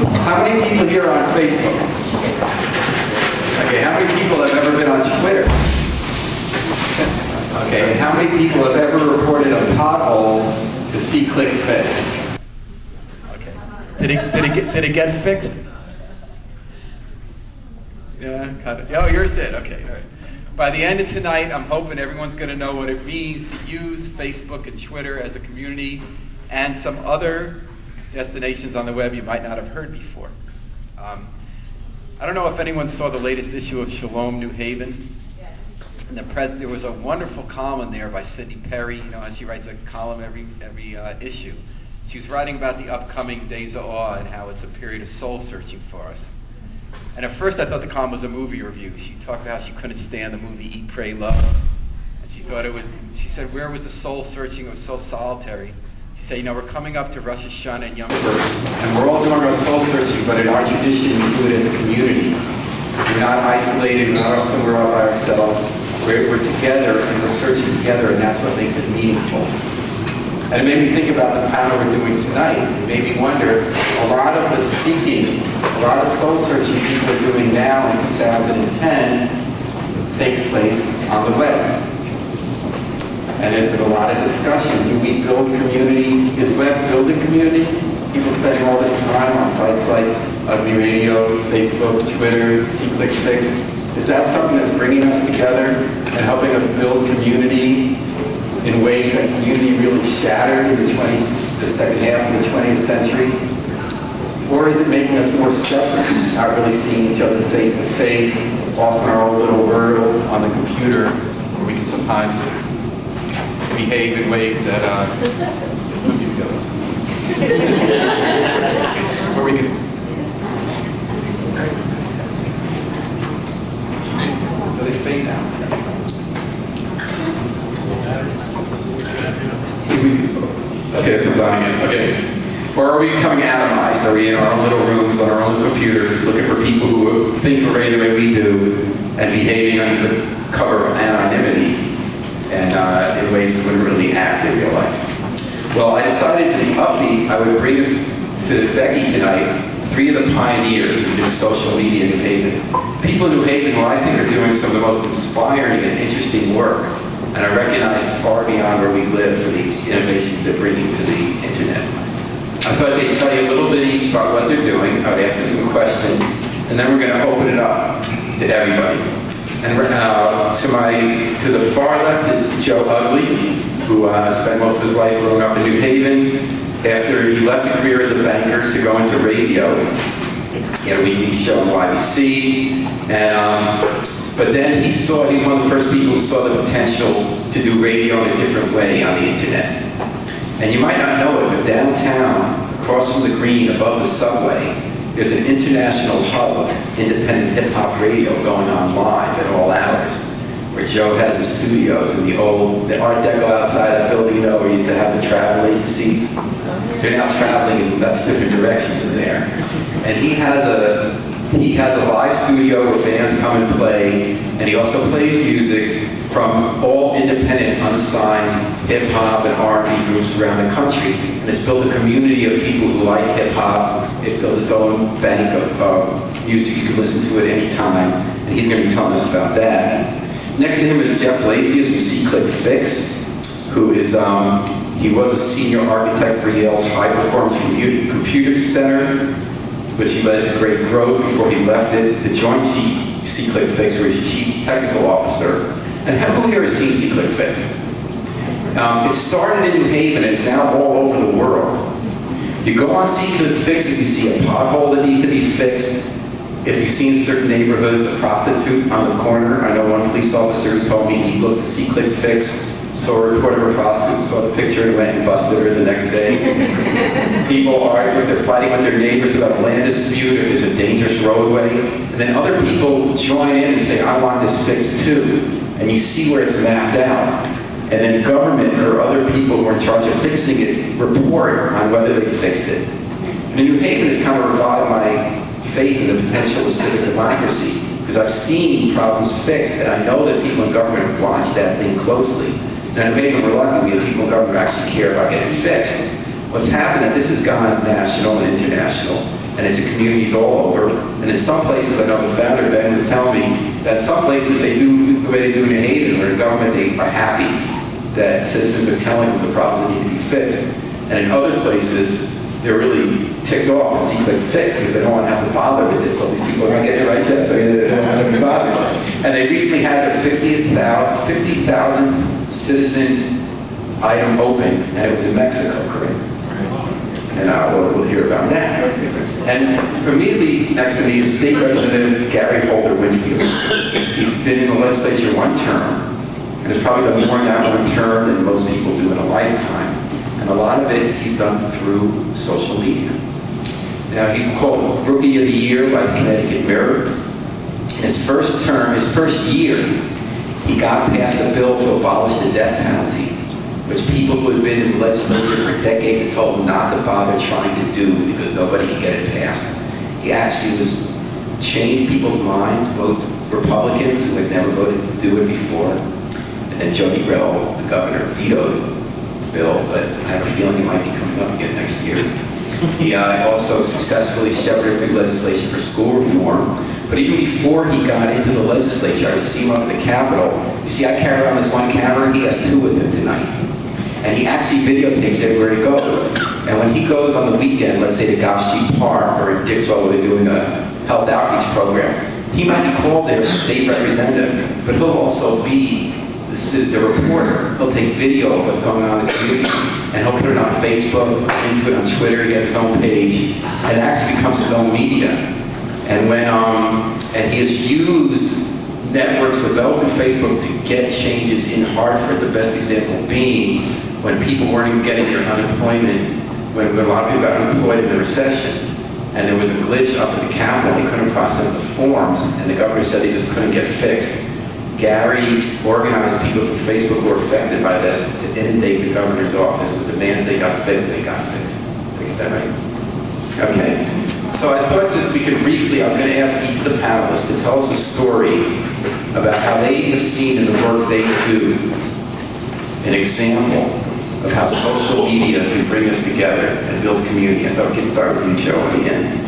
How many people here are on Facebook? Okay, how many people have ever been on Twitter? Okay, and how many people have ever reported a pothole to C-Click Fix? Okay. Did it get fixed? Yeah, kind of. Oh, yours did. Okay, all right. By the end of tonight, I'm hoping everyone's going to know what it means to use Facebook and Twitter as a community and some other destinations on the web you might not have heard before. I don't know if anyone saw the latest issue of Shalom, New Haven. And there was a wonderful column there by Sydney Perry. You know, she writes a column every issue. She was writing about the upcoming Days of Awe and how it's a period of soul searching for us. And at first I thought the column was a movie review. She talked about how she couldn't stand the movie Eat, Pray, Love. And she thought it was, she said, where was the soul searching? It was so solitary. She said, you know, we're coming up to Rosh Hashanah and Yom Kippur, and we're all doing our soul searching, but in our tradition we do it as a community. We're not isolated, we're not somewhere all by ourselves. We're together and we're searching together, and that's what makes it meaningful. And it made me think about the panel we're doing tonight. It made me wonder, a lot of the seeking, a lot of soul searching people are doing now in 2010 takes place on the web. And there's been a lot of discussion. Do we build community? Is web building community? People spending all this time on sites like Ugly Radio, Facebook, Twitter, C-Click Fix. Is that something that's bringing us together and helping us build community in ways that community really shattered in the second half of the 20th century? Or is it making us more separate, not really seeing each other face to face, off in our own little worlds on the computer, where we can sometimes behave in ways that, where we can, do they fade now? Okay, this one's on again. Okay. Or are we becoming atomized? Are we in our own little rooms, on our own computers, looking for people who think already the way we do, and behaving under the cover of anonymity, and in ways we wouldn't really act in real life? Well, I decided to be upbeat. I would bring to Becky tonight 3 of the pioneers in social media in New Haven. People in New Haven who I think are doing some of the most inspiring and interesting work. And I recognize far beyond where we live for the innovations they're bringing to the internet. I thought they'd tell you a little bit each about what they're doing. I would ask them some questions, and then we're going to open it up to everybody. And to the far left is Joe Ugly, who spent most of his life growing up in New Haven. After he left a career as a banker to go into radio, he had a weekly show on YBC, and but then he's one of the first people who saw the potential to do radio in a different way on the internet. And you might not know it, but downtown, across from the green, above the subway, there's an international hub of independent hip-hop radio going on live at all hours, where Joe has his studios in the Art Deco outside that building, you know, where he used to have the travel agencies. They're now traveling in different directions in there. And he has a live studio where fans come and play, and he also plays music from all independent, unsigned hip-hop and R&B groups around the country. And it's built a community of people who like hip-hop. It builds its own bank of music. You can listen to it any time, and he's going to be telling us about that. Next to him is Jeff Blasius from C-Click Fix, who is, he was a senior architect for Yale's High Performance Computer Center, which he led to great growth before he left it to join C-Click Fix, where he's Chief Technical Officer. And who here has seen C-Click Fix? It started in New Haven, it's now all over the world. You go on C-Click Fix if you see a pothole that needs to be fixed, if you've seen certain neighborhoods, a prostitute on the corner. I know one police officer who told me he looks at C-Click Fix, saw a report of a prostitute, saw the picture, and went and busted her the next day. People argue, they're fighting with their neighbors about a land dispute, or there's a dangerous roadway. And then other people join in and say, I want this fixed too. And you see where it's mapped out. And then government or other people who are in charge of fixing it report on whether they fixed it. And in New Haven, it's kind of revived my faith in the potential of civic democracy, because I've seen problems fixed, and I know that people in government watch that thing closely. And maybe we're lucky we have people in government who actually care about getting fixed. What's happened is this has gone national and international. and it's in communities all over. And in some places, I know the founder, Ben, was telling me that some places they do the way they do in New Haven, where the government, they are happy that citizens are telling them the problems that need to be fixed. And in other places, they're really ticked off and see them fixed because they don't want to have to bother with this. All these people are not getting it right, Jeff, so they don't want to have to bother. And they recently had their 50,000 citizen item open, and it was in Mexico, correct? And we'll hear about that. And immediately next to me is State Representative Gary Holder-Winfield. He's been in the legislature one term, and has probably done more in that one term than most people do in a lifetime. And a lot of it he's done through social media. Now, he's called Rookie of the Year by the Connecticut Mirror. In his first term, his first year, he got passed a bill to abolish the death penalty, which people who had been in the legislature for decades had told him not to bother trying to do because nobody could get it passed. He actually changed people's minds, votes Republicans who had never voted to do it before. And then Jody Grell, the governor, vetoed the bill, but I have a feeling it might be coming up again next year. He also successfully shepherded through legislation for school reform. But even before he got into the legislature, I would see him up at the Capitol. You see, I carry around this one camera. He has two with him tonight. And he actually videotapes everywhere he goes. And when he goes on the weekend, let's say to Gulf Park or in Dixwell where they're doing a health outreach program, he might be called their state representative, but he'll also be the reporter. He'll take video of what's going on in the community, and he'll put it on Facebook, into it on Twitter. He has his own page, and it actually becomes his own media. And when and he has used networks developed in Facebook to get changes in Hartford. The best example being when people weren't even getting their unemployment, when a lot of people got unemployed in the recession, and there was a glitch up at the Capitol. They couldn't process the forms, and the governor said they just couldn't get fixed. Gary organized people from Facebook who were affected by this to inundate the governor's office with demands they got fixed, and they got fixed. Did I get that right? Okay. So I thought just we could briefly, I was going to ask each of the panelists to tell us a story about how they have seen in the work they do an example of how social media can bring us together and build community. I thought we could start with you, Joe, at the end.